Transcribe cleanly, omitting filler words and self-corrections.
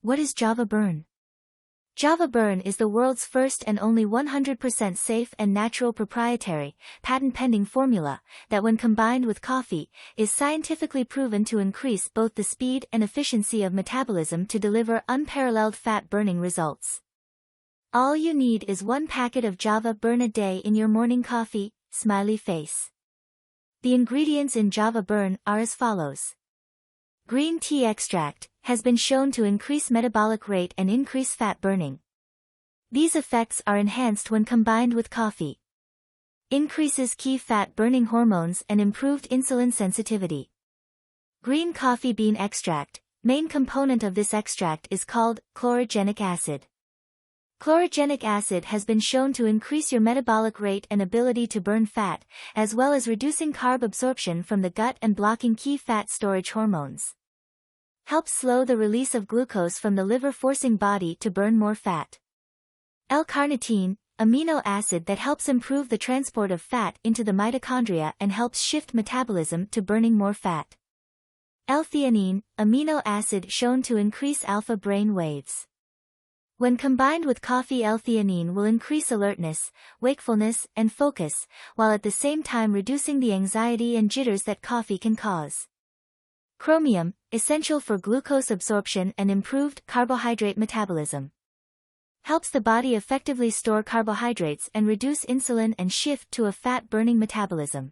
What is Java Burn? Java Burn is the world's first and only 100% safe and natural proprietary, patent-pending formula that when combined with coffee, is scientifically proven to increase both the speed and efficiency of metabolism to deliver unparalleled fat-burning results. All you need is 1 packet of Java Burn a day in your morning coffee, smiley face. The ingredients in Java Burn are as follows. Green tea extract has been shown to increase metabolic rate and increase fat burning. These effects are enhanced when combined with coffee. Increases key fat-burning hormones and improved insulin sensitivity. Green coffee bean extract, main component of this extract is called chlorogenic acid. Chlorogenic acid has been shown to increase your metabolic rate and ability to burn fat, as well as reducing carb absorption from the gut and blocking key fat storage hormones. Helps slow the release of glucose from the liver, forcing body to burn more fat. L-carnitine, amino acid that helps improve the transport of fat into the mitochondria and helps shift metabolism to burning more fat. L-theanine, amino acid shown to increase alpha brain waves. When combined with coffee, L-theanine will increase alertness, wakefulness, and focus, while at the same time reducing the anxiety and jitters that coffee can cause. Chromium, essential for glucose absorption and improved carbohydrate metabolism. Helps the body effectively store carbohydrates and reduce insulin and shift to a fat-burning metabolism.